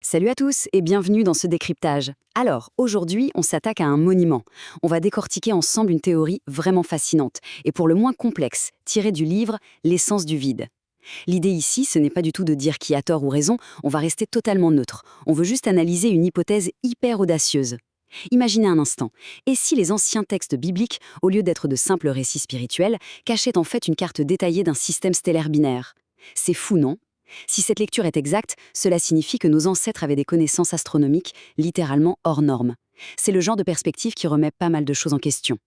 Salut à tous et bienvenue dans ce décryptage. Alors, aujourd'hui, on s'attaque à un monument. On va décortiquer ensemble une théorie vraiment fascinante et pour le moins complexe, tirée du livre L'essence du vide. L'idée ici, ce n'est pas du tout de dire qui a tort ou raison, on va rester totalement neutre. On veut juste analyser une hypothèse hyper audacieuse. Imaginez un instant, et si les anciens textes bibliques, au lieu d'être de simples récits spirituels, cachaient en fait une carte détaillée d'un système stellaire binaire? C'est fou, non? Si cette lecture est exacte, cela signifie que nos ancêtres avaient des connaissances astronomiques littéralement hors normes. C'est le genre de perspective qui remet pas mal de choses en question.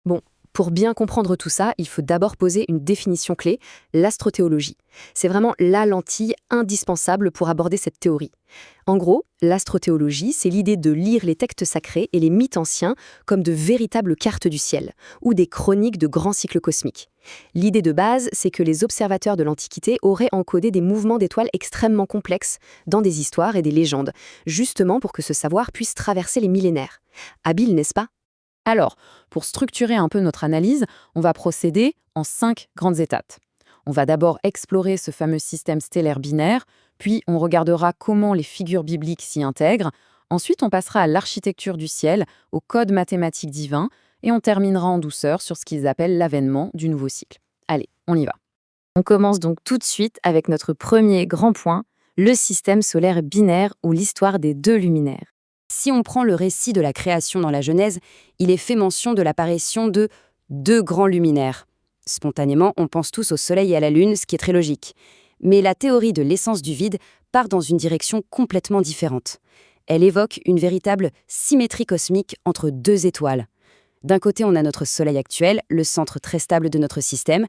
Bon, pour bien comprendre tout ça, il faut d'abord poser une définition clé, l'astothéologie. C'est vraiment la lentille indispensable pour aborder cette théorie. En gros, l'astothéologie, c'est l'idée de lire les textes sacrés et les mythes anciens comme de véritables cartes du ciel, ou des chroniques de grands cycles cosmiques. L'idée de base, c'est que les observateurs de l'Antiquité auraient encodé des mouvements d'étoiles extrêmement complexes dans des histoires et des légendes, justement pour que ce savoir puisse traverser les millénaires. Habile, n'est-ce pas? Alors, pour structurer un peu notre analyse, on va procéder en 5 grandes étapes. On va d'abord explorer ce fameux système stellaire binaire, puis on regardera comment les figures bibliques s'y intègrent. Ensuite, on passera à l'architecture du ciel, au code mathématique divin, et on terminera en douceur sur ce qu'ils appellent l'avènement du nouveau cycle. Allez, on y va. On commence donc tout de suite avec notre premier grand point, le système solaire binaire ou l'histoire des deux luminaires. Si on prend le récit de la création dans la Genèse, il est fait mention de l'apparition de deux grands luminaires. Spontanément, on pense tous au Soleil et à la Lune, ce qui est très logique. Mais la théorie de l'essence du vide part dans une direction complètement différente. Elle évoque une véritable symétrie cosmique entre deux étoiles. D'un côté, on a notre Soleil actuel, le centre très stable de notre système,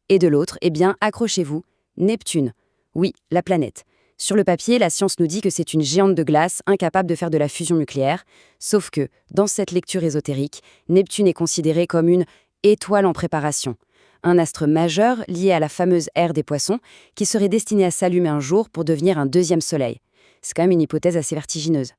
et de l'autre, eh bien, accrochez-vous, Neptune. Oui, la planète. Sur le papier, la science nous dit que c'est une géante de glace incapable de faire de la fusion nucléaire, sauf que, dans cette lecture ésotérique, Neptune est considérée comme une étoile en préparation, un astre majeur lié à la fameuse ère des poissons qui serait destiné à s'allumer un jour pour devenir un deuxième soleil. C'est quand même une hypothèse assez vertigineuse.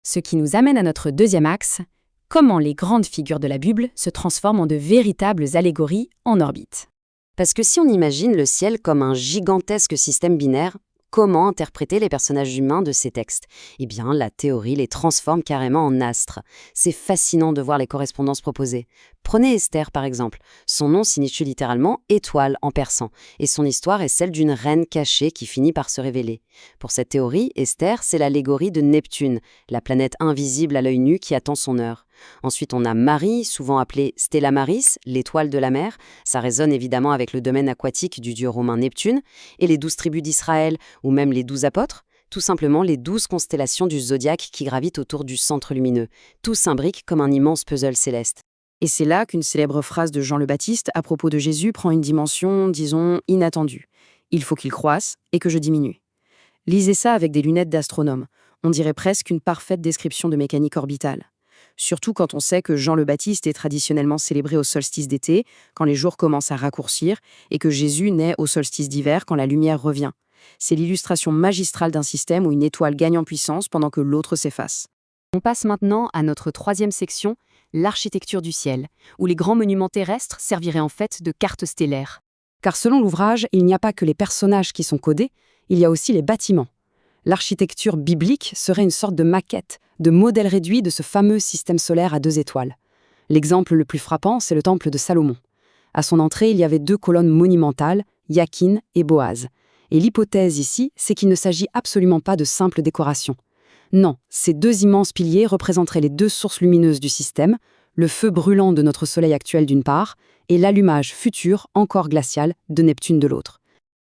Ce qui nous amène à notre deuxième axe, comment les grandes figures de la Bible se transforment en de véritables allégories en orbite. Parce que si on imagine le ciel comme un gigantesque système binaire, comment interpréter les personnages humains de ces textes? Eh bien, la théorie les transforme carrément en astres. C'est fascinant de voir les correspondances proposées. Prenez Esther, par exemple. Son nom signifie littéralement « étoile » en persan, et son histoire est celle d'une reine cachée qui finit par se révéler. Pour cette théorie, Esther, c'est l'allégorie de Neptune, la planète invisible à l'œil nu qui attend son heure. Ensuite, on a Marie, souvent appelée Stella Maris, l'étoile de la mer. Ça résonne évidemment avec le domaine aquatique du dieu romain Neptune. Et les 12 tribus d'Israël, ou même les 12 apôtres, tout simplement les 12 constellations du zodiaque qui gravitent autour du centre lumineux. Tout s'imbrique comme un immense puzzle céleste. Et c'est là qu'une célèbre phrase de Jean le Baptiste à propos de Jésus prend une dimension, disons, inattendue. Il faut qu'il croisse et que je diminue. Lisez ça avec des lunettes d'astronome. On dirait presque une parfaite description de mécanique orbitale. Surtout quand on sait que Jean le Baptiste est traditionnellement célébré au solstice d'été, quand les jours commencent à raccourcir, et que Jésus naît au solstice d'hiver, quand la lumière revient. C'est l'illustration magistrale d'un système où une étoile gagne en puissance pendant que l'autre s'efface. On passe maintenant à notre troisième section, l'architecture du ciel, où les grands monuments terrestres serviraient en fait de cartes stellaires. Car selon l'ouvrage, il n'y a pas que les personnages qui sont codés, il y a aussi les bâtiments. L'architecture biblique serait une sorte de maquette, de modèle réduit de ce fameux système solaire à deux étoiles. L'exemple le plus frappant, c'est le temple de Salomon. À son entrée, il y avait deux colonnes monumentales, Yakin et Boaz. Et l'hypothèse ici, c'est qu'il ne s'agit absolument pas de simple décoration. Non, ces deux immenses piliers représenteraient les deux sources lumineuses du système, le feu brûlant de notre Soleil actuel d'une part, et l'allumage futur, encore glacial, de Neptune de l'autre.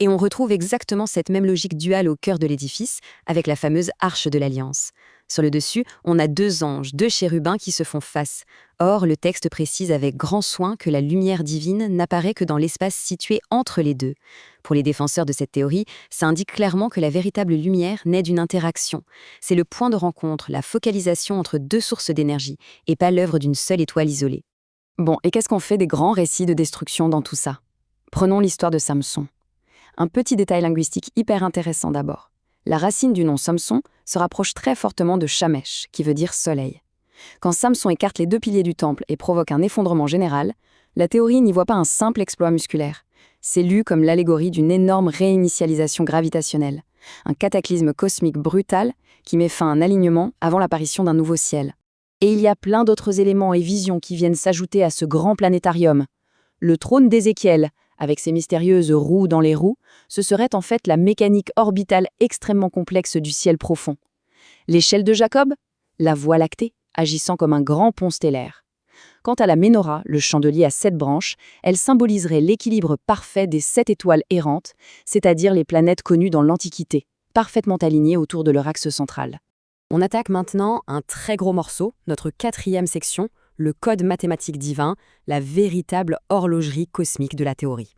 Et on retrouve exactement cette même logique duale au cœur de l'édifice, avec la fameuse arche de l'Alliance. Sur le dessus, on a deux anges, deux chérubins qui se font face. Or, le texte précise avec grand soin que la lumière divine n'apparaît que dans l'espace situé entre les deux. Pour les défenseurs de cette théorie, ça indique clairement que la véritable lumière naît d'une interaction. C'est le point de rencontre, la focalisation entre deux sources d'énergie, et pas l'œuvre d'une seule étoile isolée. Bon, et qu'est-ce qu'on fait des grands récits de destruction dans tout ça? Prenons l'histoire de Samson. Un petit détail linguistique hyper intéressant d'abord. La racine du nom Samson se rapproche très fortement de Shamesh, qui veut dire soleil. Quand Samson écarte les deux piliers du temple et provoque un effondrement général, la théorie n'y voit pas un simple exploit musculaire. C'est lu comme l'allégorie d'une énorme réinitialisation gravitationnelle. Un cataclysme cosmique brutal qui met fin à un alignement avant l'apparition d'un nouveau ciel. Et il y a plein d'autres éléments et visions qui viennent s'ajouter à ce grand planétarium. Le trône d'Ézéchiel, avec ses mystérieuses roues dans les roues, ce serait en fait la mécanique orbitale extrêmement complexe du ciel profond. L'échelle de Jacob, la Voie lactée, agissant comme un grand pont stellaire. Quant à la Ménorah, le chandelier à 7 branches, elle symboliserait l'équilibre parfait des 7 étoiles errantes, c'est-à-dire les planètes connues dans l'Antiquité, parfaitement alignées autour de leur axe central. On attaque maintenant un très gros morceau, notre 4e section, le code mathématique divin, la véritable horlogerie cosmique de la théorie.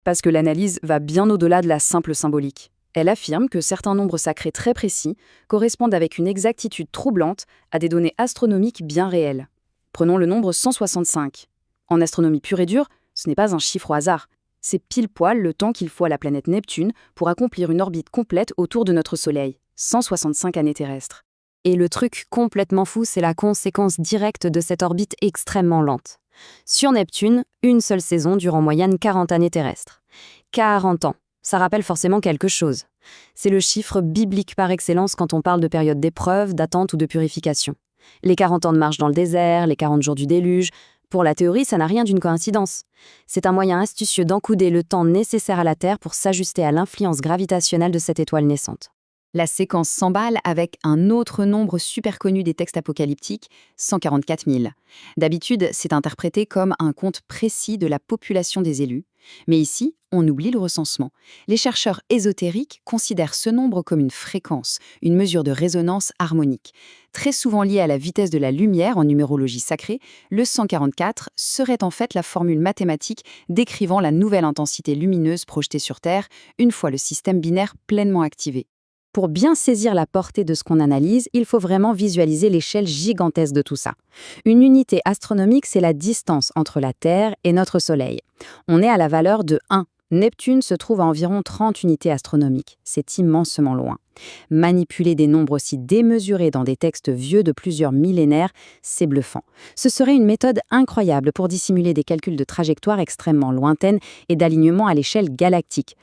Parce que l'analyse va bien au-delà de la simple symbolique. Elle affirme que certains nombres sacrés très précis correspondent avec une exactitude troublante à des données astronomiques bien réelles. Prenons le nombre 165. En astronomie pure et dure, ce n'est pas un chiffre au hasard. C'est pile poil le temps qu'il faut à la planète Neptune pour accomplir une orbite complète autour de notre Soleil, 165 années terrestres. Et le truc complètement fou, c'est la conséquence directe de cette orbite extrêmement lente. Sur Neptune, une seule saison dure en moyenne 40 années terrestres. 40 ans, ça rappelle forcément quelque chose. C'est le chiffre biblique par excellence quand on parle de période d'épreuve, d'attente ou de purification. Les 40 ans de marche dans le désert, les 40 jours du déluge, pour la théorie, ça n'a rien d'une coïncidence. C'est un moyen astucieux d'encouder le temps nécessaire à la Terre pour s'ajuster à l'influence gravitationnelle de cette étoile naissante. La séquence s'emballe avec un autre nombre super connu des textes apocalyptiques, 144 000. D'habitude, c'est interprété comme un compte précis de la population des élus. Mais ici, on oublie le recensement. Les chercheurs ésotériques considèrent ce nombre comme une fréquence, une mesure de résonance harmonique. Très souvent liée à la vitesse de la lumière en numérologie sacrée, le 144 serait en fait la formule mathématique décrivant la nouvelle intensité lumineuse projetée sur Terre une fois le système binaire pleinement activé. Pour bien saisir la portée de ce qu'on analyse, il faut vraiment visualiser l'échelle gigantesque de tout ça. Une unité astronomique, c'est la distance entre la Terre et notre Soleil. On est à la valeur de 1. Neptune se trouve à environ 30 unités astronomiques. C'est immensement loin. Manipuler des nombres aussi démesurés dans des textes vieux de plusieurs millénaires, c'est bluffant. Ce serait une méthode incroyable pour dissimuler des calculs de trajectoire extrêmement lointaines et d'alignement à l'échelle galactique.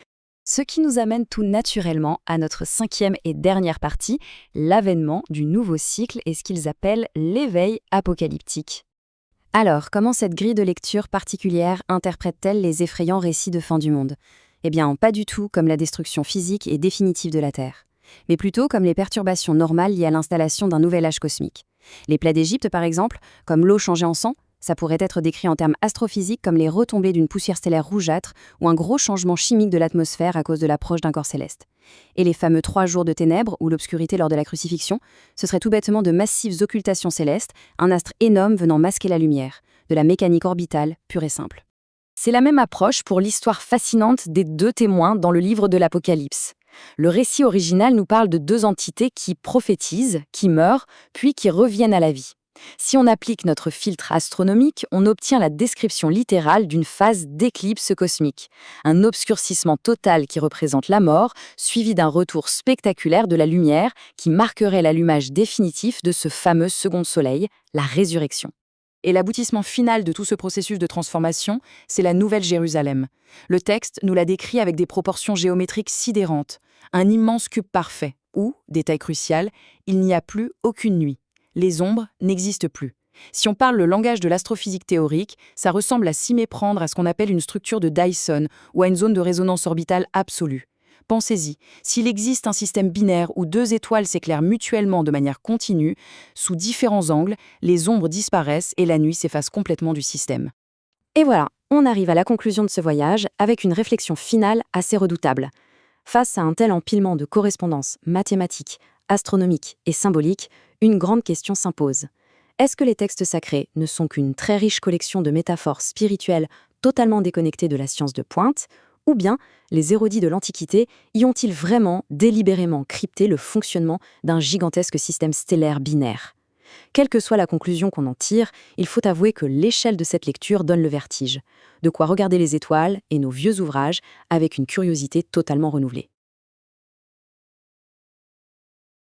Ce qui nous amène tout naturellement à notre 5e et dernière partie, l'avènement du nouveau cycle et ce qu'ils appellent l'éveil apocalyptique. Alors, comment cette grille de lecture particulière interprète-t-elle les effrayants récits de fin du monde ? Eh bien, pas du tout comme la destruction physique et définitive de la Terre, mais plutôt comme les perturbations normales liées à l'installation d'un nouvel âge cosmique. Les plaies d'Égypte, par exemple, comme l'eau changée en sang, ça pourrait être décrit en termes astrophysiques comme les retombées d'une poussière stellaire rougeâtre ou un gros changement chimique de l'atmosphère à cause de l'approche d'un corps céleste. Et les fameux 3 jours de ténèbres ou l'obscurité lors de la crucifixion, ce serait tout bêtement de massives occultations célestes, un astre énorme venant masquer la lumière, de la mécanique orbitale pure et simple. C'est la même approche pour l'histoire fascinante des 2 témoins dans le livre de l'Apocalypse. Le récit original nous parle de 2 entités qui prophétisent, qui meurent, puis qui reviennent à la vie. Si on applique notre filtre astronomique, on obtient la description littérale d'une phase d'éclipse cosmique. Un obscurcissement total qui représente la mort, suivi d'un retour spectaculaire de la lumière qui marquerait l'allumage définitif de ce fameux second soleil, la résurrection. Et l'aboutissement final de tout ce processus de transformation, c'est la Nouvelle Jérusalem. Le texte nous la décrit avec des proportions géométriques sidérantes, un immense cube parfait, où, détail crucial, il n'y a plus aucune nuit. Les ombres n'existent plus. Si on parle le langage de l'astrophysique théorique, ça ressemble à s'y méprendre à ce qu'on appelle une structure de Dyson ou à une zone de résonance orbitale absolue. Pensez-y, s'il existe un système binaire où 2 étoiles s'éclairent mutuellement de manière continue, sous différents angles, les ombres disparaissent et la nuit s'efface complètement du système. Et voilà, on arrive à la conclusion de ce voyage avec une réflexion finale assez redoutable. Face à un tel empilement de correspondances mathématiques, astronomiques et symboliques, une grande question s'impose. Est-ce que les textes sacrés ne sont qu'une très riche collection de métaphores spirituelles totalement déconnectées de la science de pointe, ou bien les érudits de l'Antiquité y ont-ils vraiment délibérément crypté le fonctionnement d'un gigantesque système stellaire binaire ? Quelle que soit la conclusion qu'on en tire, il faut avouer que l'échelle de cette lecture donne le vertige. De quoi regarder les étoiles et nos vieux ouvrages avec une curiosité totalement renouvelée.